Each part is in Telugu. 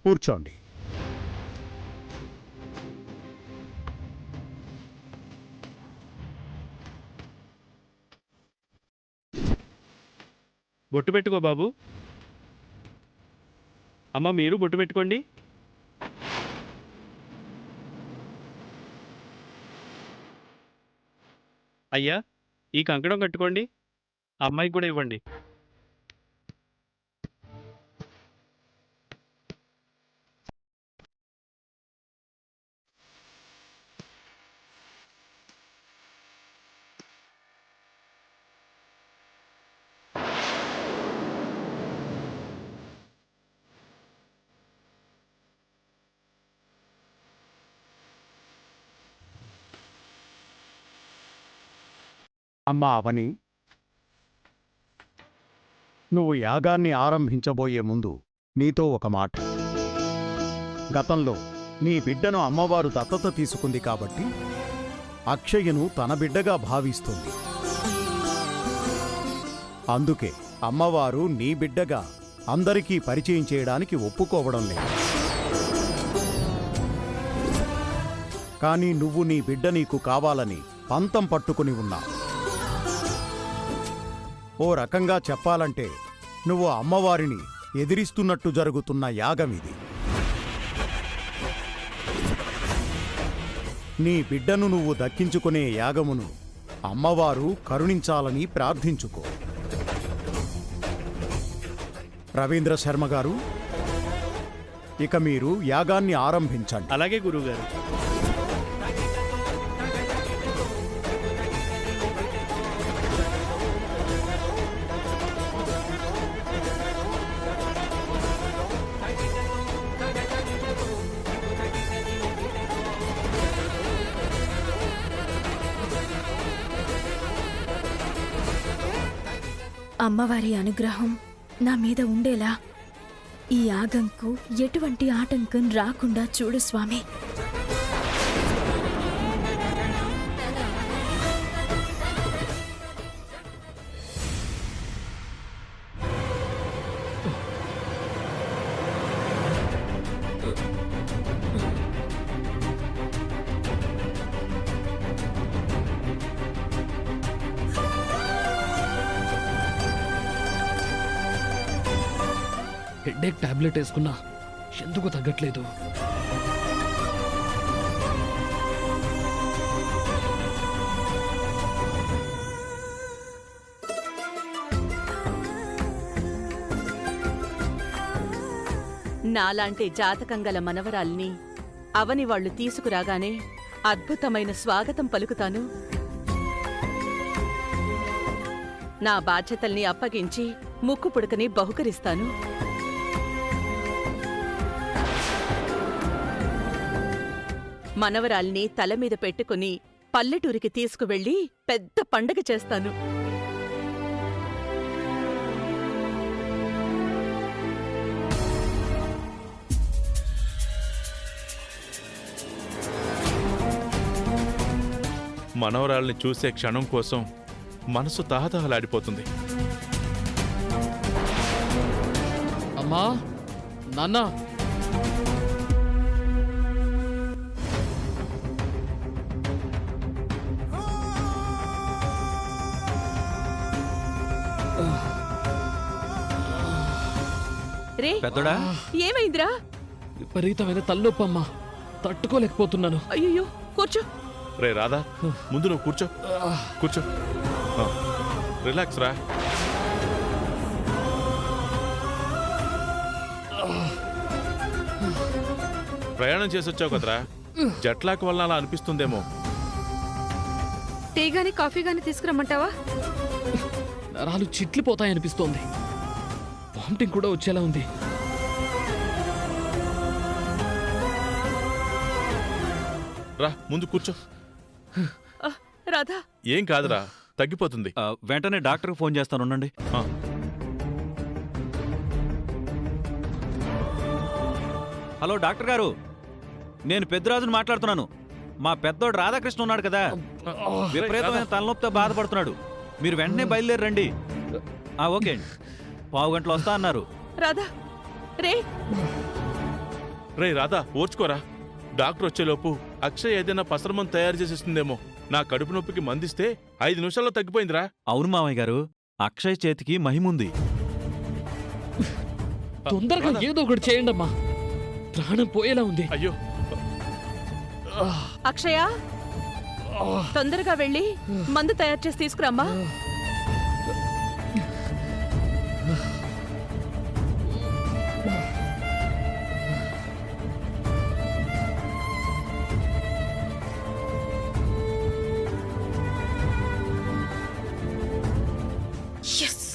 కూర్చోండి. బొట్టు పెట్టుకో బాబు. అమ్మ మీరు బొట్టు పెట్టుకోండి. అయ్యా ఈ కంకణం కట్టుకోండి. అమ్మాయికి కూడా ఇవ్వండి. అమ్మా అవని, నువ్వు యాగాన్ని ఆరంభించబోయే ముందు నీతో ఒక మాట. గతంలో నీ బిడ్డను అమ్మవారు దత్తత తీసుకుంది కాబట్టి అక్షయ్యను తన బిడ్డగా భావిస్తుంది. అందుకే అమ్మవారు నీ బిడ్డగా అందరికీ పరిచయం చేయడానికి ఒప్పుకోవడం లేదు. కానీ నువ్వు నీ బిడ్డ నీకు కావాలని పంతం పట్టుకుని ఉన్నావు. ఓ రకంగా చెప్పాలంటే నువ్వు అమ్మవారిని ఎదిరిస్తున్నట్టు జరుగుతున్న యాగమిది. నీ బిడ్డను నువ్వు దక్కించుకునే యాగమును అమ్మవారు కరుణించాలని ప్రార్థించుకో. రవీంద్ర శర్మ గారు, ఇక మీరు యాగాన్ని ఆరంభించండి. అలాగే గురువుగారు. అమ్మవారి అనుగ్రహం నా మీద ఉండేలా ఈ యాగంకు ఎటువంటి ఆటంకం రాకుండా చూడు స్వామి. హెడ్ఏక్ టాబ్లెట్ వేసుకున్నా ఎందుకు తగ్గట్లేదు? నాలాంటి జాతకం గల మనవరాల్ని అవని వాళ్లు తీసుకురాగానే అద్భుతమైన స్వాగతం పలుకుతాను. నా బాధ్యతల్ని అప్పగించి ముక్కు పుడకని బహుకరిస్తాను. మనవరాల్ని తలమీద పెట్టుకుని పల్లెటూరికి తీసుకువెళ్ళి పెద్ద పండగ చేస్తాను. మనవరాల్ని చూసే క్షణం కోసం మనసు తహతహలాడిపోతుంది. అమ్మా, నాన్న, రే పెద్దోడా, ఏమైందిరా? విపరీతమైన తలనొప్పమ్మా, తట్టుకోలేకపోతున్నాను. అయ్యో కూర్చో. రే రాధా, ముందు నువ్వు కూర్చో. కూర్చో, రిలాక్స్ రా. ప్రయాణం చేసొచ్చావు కదరా, జట్లాక్ వల్ల అలా అనిపిస్తుందేమో. టీ గాని కాఫీ గాని తీసుకురమ్మంటావా? నరాలు చిట్లిపోతాయనిపిస్తోంది. వామిటింగ్ కూడా వచ్చేలా ఉంది. రా ముందు కూర్చో. రాధా, ఏం కాదురా, తగ్గిపోతుంది. వెంటనే డాక్టర్కి ఫోన్ చేస్తాను, ఉండండి. హలో డాక్టర్ గారు, నేను పెద్దరాజుని మాట్లాడుతున్నాను. మా పెద్దోడు రాధాకృష్ణ ఉన్నాడు కదా, విపరీతమైన తలనొప్పితో బాధపడుతున్నాడు. మీరు వెంటనే బయలుదేరి రండి. ఓకే అండి, 15 గంటలు వస్తా అన్నారు. రాధా రే, రే రాధా ఓర్చుకోరా. డాక్టర్ వచ్చేలోపు అక్షయ్ ఏదైనా పసరమందు తయారు చేసేస్తుందేమో. నా కడుపు నొప్పికి మందిస్తే 5 నిమిషాల్లో తగ్గిపోయిందిరా. అవును మామయ్య గారు, అక్షయ్ చేతికి మహిముంది. తొందరగా ఏదో ఒకటి చేయండి అమ్మా, ప్రాణం పోయేలా ఉంది. అయ్యో అక్షయ, తొందరగా వెళ్ళి మందు తయారు చేసి తీసుకురామ్మా. ఎస్.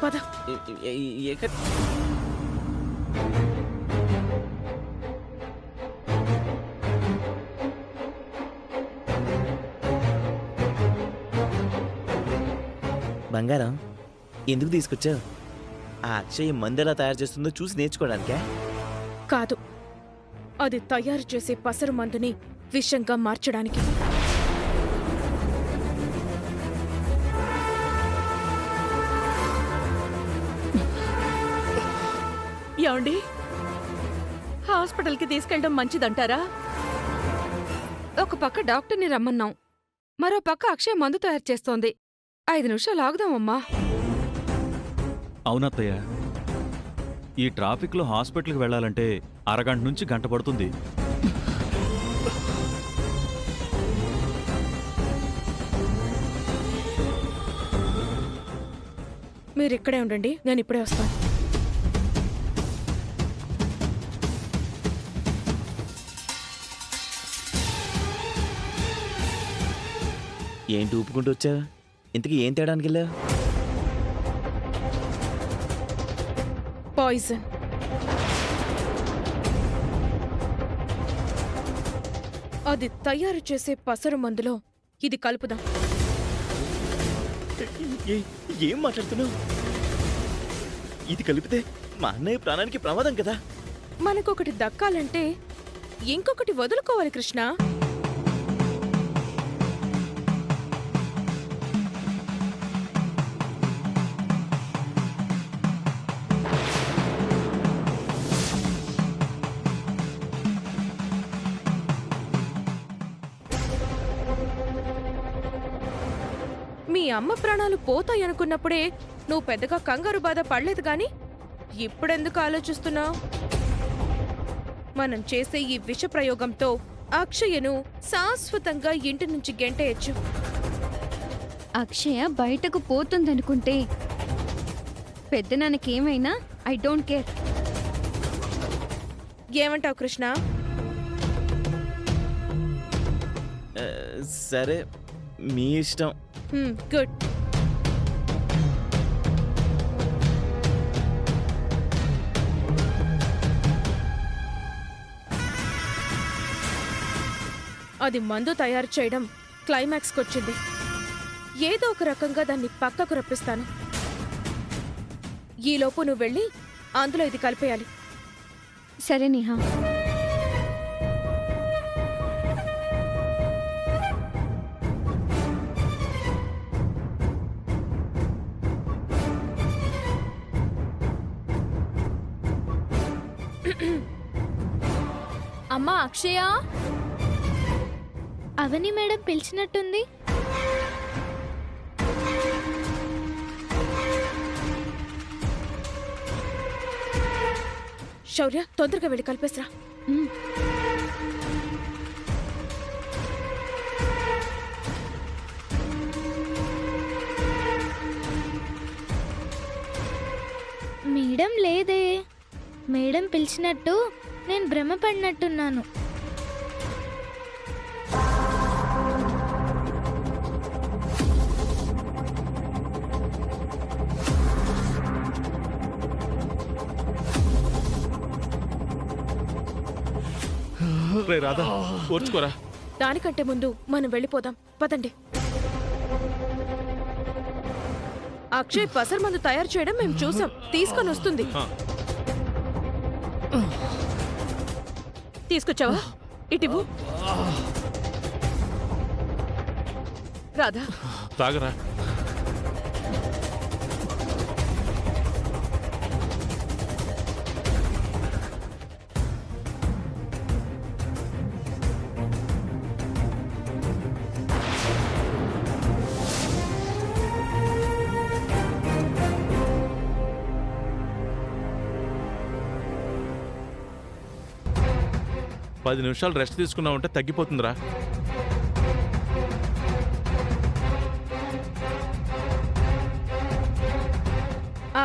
పద. బంగారం, ఎందుకు తీసుకొచ్చావు? ఆ అక్షయ్ మందు ఎలా తయారు చేస్తుందో చూసి నేర్చుకోవడానికే? కాదు, అది తయారు చేసే పసరు మందుని విషంగా మార్చడానికి. ఏమండి, హాస్పిటల్కి తీసుకెళ్ళడం మంచిదంటారా? ఒక పక్క డాక్టర్ని రమ్మన్నాం, మరో పక్క అక్షయ్ మందు తయారు చేస్తోంది. 5 నిమిషాలు ఆగుదామమ్మా. అవునత్తయ్య, ఈ ట్రాఫిక్లో హాస్పిటల్కి వెళ్ళాలంటే అరగంట నుంచి గంట పడుతుంది. మీరిక్కడే ఉండండి, నేను ఇప్పుడే వస్తాను. ఏంటి ఊపుకుంటూ వచ్చావు? ఇంతకీ ఏం తేడానికి వెళ్ళావు? పాయిజన్. అది తయారు చేసే పసరు మందులో ఇది కలుపుదాం. ఏం మాట్లాడుతున్నావు? ఇది కలిపితే మా అన్నయ్య ప్రాణానికి ప్రమాదం కదా. మనకొకటి దక్కాలంటే ఇంకొకటి వదులుకోవాలి కృష్ణ. మీ అమ్మ ప్రాణాలు పోతాయనుకున్నప్పుడే నువ్వు పెద్దగా కంగారు బాధ పడలేదు గాని ఇప్పుడెందుకు ఆలోచిస్తున్నావు? మనం చేసే ఈ విష ప్రయోగంతో అక్షయను శాశ్వతంగా ఇంటి నుంచి గెంటేయచ్చు. అక్షయ బయటకు పోతుందనుకుంటే పెద్దనాన్నకేమైనా ఐ డోంట్ కేర్. ఏమంటావు కృష్ణ? సరే, మీ ఇష్టం. గుడ్. అది మందు తయారు చేయడం క్లైమాక్స్కి వచ్చింది. ఏదో ఒక రకంగా దాన్ని పక్కకు రప్పిస్తాను. ఈలోపు నువ్వు వెళ్ళి అందులో ఇది కలిపేయాలి. సరే నేహా. అమ్మా అక్షయ, అవని మేడం పిలిచినట్టుంది. శౌర్య, తొందరగా వెళ్ళి కలిపేసరా. మ్. మేడం లేదే. మేడం పిలిచినట్టు నేను భ్రమపడినట్టున్నాను. రే రాధా ఓర్చుకోరా. దానికంటే ముందు మనం వెళ్ళిపోదాం పదండి. అక్షయ్ పసరు మందు తయారు చేయడం మేము చూసాం. తీసుకొని వస్తుంది. తీసుకొచ్చావా? ఇటివ్వు. రాధా తాగరా. పది నిమిషాలు రెస్ట్ తీసుకున్నావంటే తగ్గిపోతుందిరా.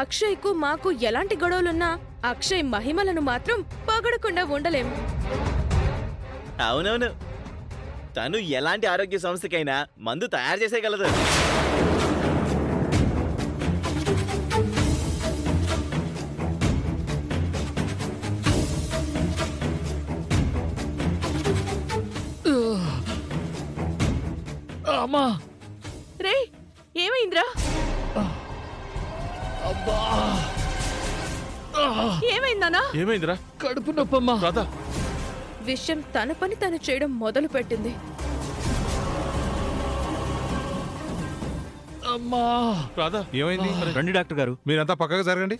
అక్షయ్కు మాకు ఎలాంటి గొడవలున్నా అక్షయ్ మహిమలను మాత్రం పొగడకుండా ఉండలేము. అవునవును, తను ఎలాంటి ఆరోగ్య సమస్యకైనా మందు తయారు చేసేయగలదు. అమ్మా! రే ఏమైందిరా? అబ్బా! ఏమైందనా? ఏమైందిరా? కడుపు నొప్పమ్మా. రాధా విషయం తన పని తను చేయడం మొదలు పెట్టింది. అమ్మా! రాధా ఏమైంది? రండి డాక్టర్ గారు. మీరంతా పక్కగా జరగండి.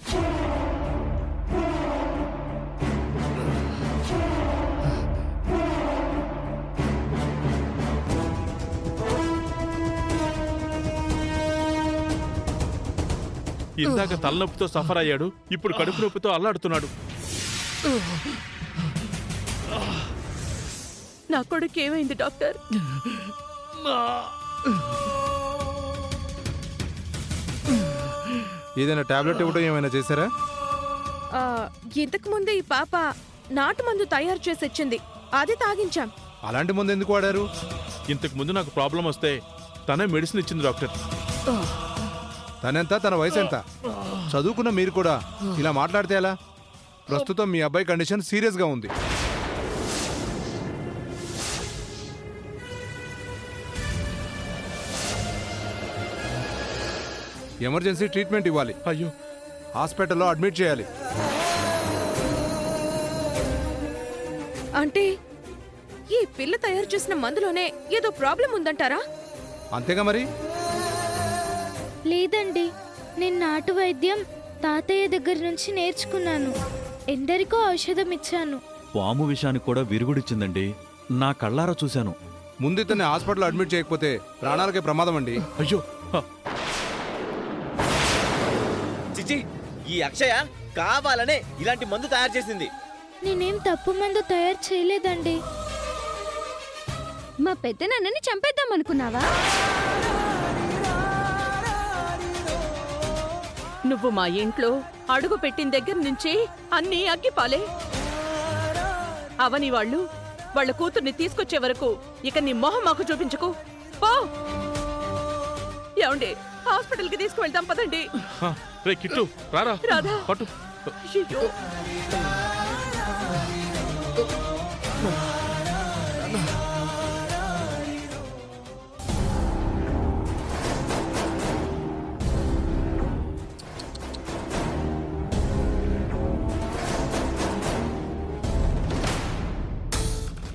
ఇందాక తలనొప్పితో సఫర్ అయ్యాడు, ఇప్పుడు కడుపు నొప్పితో అల్లాడుతున్నాడు. నా కొడుకు ఏమైంది డాక్టర్? ఏదైనా టాబ్లెట్ ఇవ్వడం ఏమైనా చేశారా? ఇంతకు ముందే ఈ పాప నాటు మందు తయారు చేసి ఇచ్చింది, అది తాగించాం. అలాంటి మందు ఎందుకు వాడారు? ఇంతకు ముందు నాకు ప్రాబ్లం వస్తే తనే మెడిసిన్ ఇచ్చింది డాక్టర్. తనెంత, తన వయసు ఎంత? చదువుకున్న మీరు కూడా ఇలా మాట్లాడితే ఎలా? ప్రస్తుతం మీ అబ్బాయి కండిషన్ సీరియస్ గా ఉంది. ఎమర్జెన్సీ ట్రీట్మెంట్ ఇవ్వాలి. అయ్యో, హాస్పిటల్లో అడ్మిట్ చేయాలి. అంటే ఈ పిల్ల తయారు చేసిన మందులోనే ఏదో ప్రాబ్లం ఉందంటారా? అంతేగా మరి. లేదండి, నేను నాటు వైద్యం తాతయ్య దగ్గర నుంచి నేర్చుకున్నాను. ఎందరికో ఔషధం ఇచ్చాను. పాము విషానికి కూడా విరుగుడిచ్చిందండి. నా కళ్ళారా చూశాను. ముందు ఇతన్ని హాస్పిటల్లో అడ్మిట్ చేయకపోతే ప్రాణాలకే ప్రమాదం అండి. అయ్యో. చిచి, ఈ అక్షయ కావాలనే ఇలాంటి మందు తయారు చేసింది. నేనేం తప్పు మందు తయారు చేయలేదండి. మా పెద్దనాన్నని చంపేద్దాం అనుకున్నావా? నువ్వు మా ఇంట్లో అడుగు పెట్టిన దగ్గర నుంచి అన్నీ అగ్గిపాలే. అవని వాళ్ళ కూతుర్ని తీసుకొచ్చే వరకు ఇక నీ మొహం మాకు చూపించుకు. పో. ఏమండి, హాస్పిటల్కి తీసుకువెళ్తాం పదండి. రే కిట్టు రారా. రాధా. పట్టు. అయ్యో.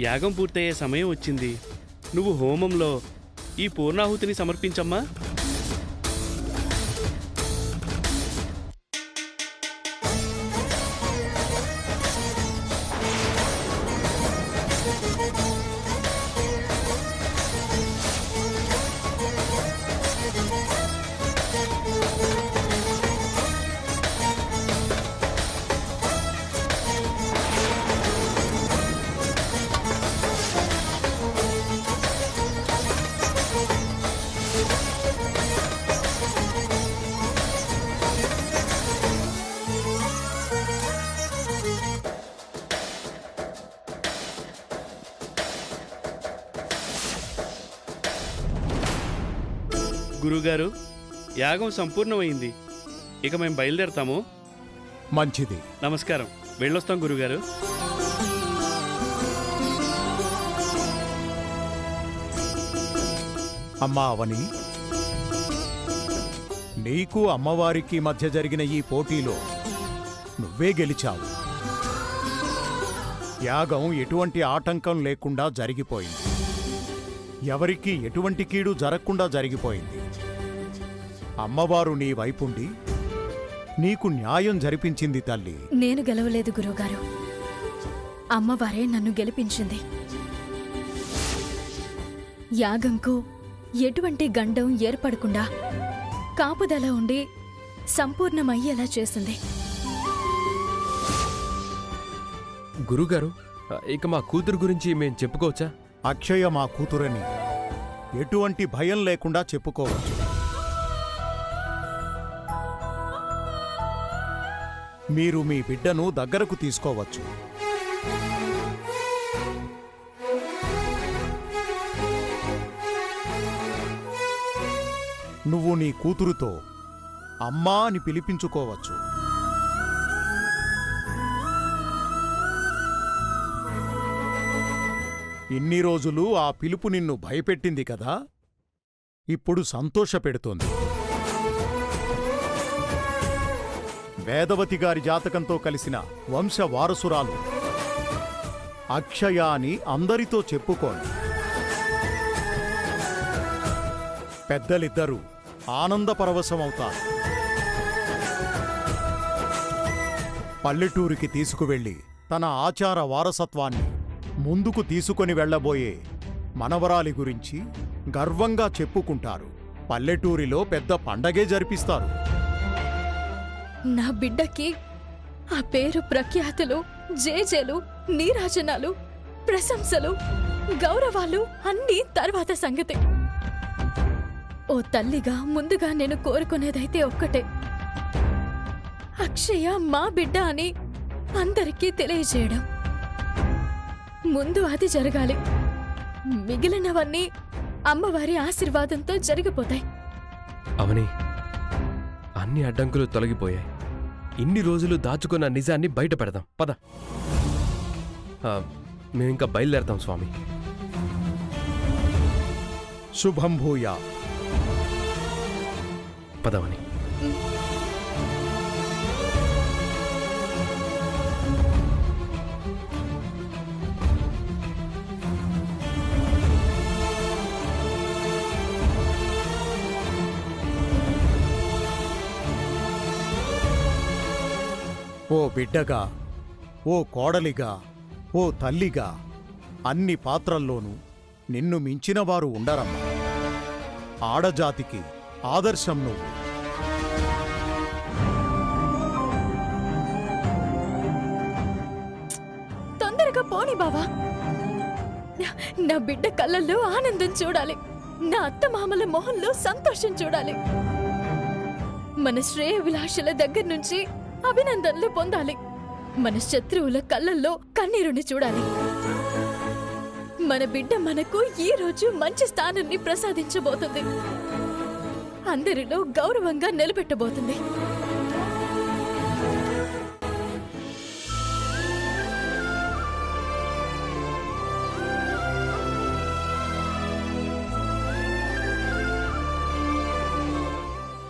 యాగం పూర్తయ్యే సమయం వచ్చింది. నువ్వు హోమంలో ఈ పూర్ణాహుతిని సమర్పించమ్మా. గురుగారు, యాగం సంపూర్ణమైంది. ఇక మేము బయలుదేరతాము. మంచిది. నమస్కారం. వెళ్ళొస్తాం గురుగారు. అమ్మా అవని, నీకు అమ్మవారికి మధ్య జరిగిన ఈ పోటీలో నువ్వే గెలిచావు. యాగం ఎటువంటి ఆటంకం లేకుండా జరిగిపోయింది. ఎవరికీ ఎటువంటి కీడు జరగకుండా జరిగిపోయింది. అమ్మవారు నీ వైపుండి నీకు న్యాయం జరిపించింది తల్లి. నేను గెలవలేదు గురువుగారు, అమ్మవారే నన్ను గెలిపించింది. యాగంకు ఎటువంటి గండం ఏర్పడకుండా కాపుదల ఉండి సంపూర్ణమయ్యేలా చేసింది. గురుగారు, ఇక మా కూతురు గురించి మేం చెప్పుకోవచ్చా? అక్షయ మా కూతురని ఎటువంటి భయం లేకుండా చెప్పుకోవచ్చు. మీరు మీ బిడ్డను దగ్గరకు తీసుకోవచ్చు. నువ్వు నీ కూతురుతో అమ్మా అని పిలిపించుకోవచ్చు. ఇన్ని రోజులు ఆ పిలుపు నిన్ను భయపెట్టింది కదా, ఇప్పుడు సంతోషపెడుతోంది. వేదవతి గారి జాతకంతో కలిసిన వంశ వారసురాలు అక్షయ అని అందరితో చెప్పుకోండి. పెద్దలిద్దరూ ఆనందపరవశమవుతారు. పల్లెటూరికి తీసుకువెళ్ళి తన ఆచార వారసత్వాన్ని ముందుకు తీసుకొని వెళ్లబోయే మనవరాలి గురించి గర్వంగా చెప్పుకుంటారు. పల్లెటూరిలో పెద్ద పండగే జరిపిస్తారు. నా బిడ్డకి ఆ పేరు ప్రఖ్యాతులు, జేజేలు, నీరాజనాలు, ప్రశంసలు, గౌరవాలు అన్నీ తర్వాత సంగతి. ఓ తల్లిగా ముందుగా నేను కోరుకునేదైతే ఒక్కటే, అక్షయ మా బిడ్డ అని అందరికీ తెలియజేయడం. ముందు అది జరగాలి. మిగిలినవన్నీ అమ్మవారి ఆశీర్వాదంతో జరిగిపోతాయి. అవని, అన్ని అడ్డంకులు తొలగిపోయాయి. ఇన్ని రోజులు దాచుకున్న నిజాన్ని బయట పెడదాం. పద. మేమింకా బయలుదేరతాం స్వామి. శుభం భూయా. పదవని. ఓ బిడ్డగా, ఓ కోడలిగా, ఓ తల్లిగా అన్ని పాత్రల్లోనూ నిన్ను మించినవారు ఉండరమ్మా. ఆడజాతికి ఆదర్శం నువ్వు. తొందరగా పోని బావా. నా బిడ్డ కళ్ళల్లో ఆనందం చూడాలి. నా అత్తమామల మొహంలో సంతోషం చూడాలి. మన శ్రేయవిలాషుల దగ్గర నుంచి అభినందనలు పొందాలి. మన శత్రువుల కళ్ళల్లో కన్నీరుని చూడాలి. మన బిడ్డ మనకు ఈ రోజు మంచి స్థానాన్ని ప్రసాదించబోతుంది. అందరిలో గౌరవంగా నిలబెట్టబోతుంది.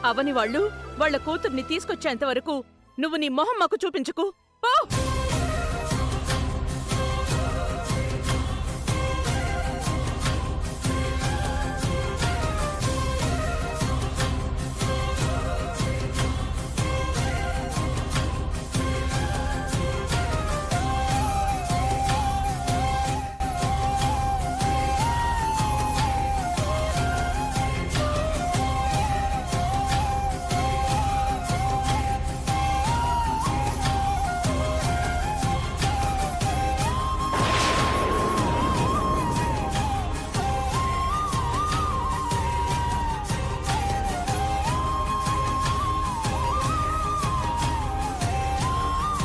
అవని వాళ్ళు వాళ్ళ కూతుర్ని తీసుకొచ్చేంత వరకు నువ్వు నీ మొహం మాకు చూపించుకు. పో.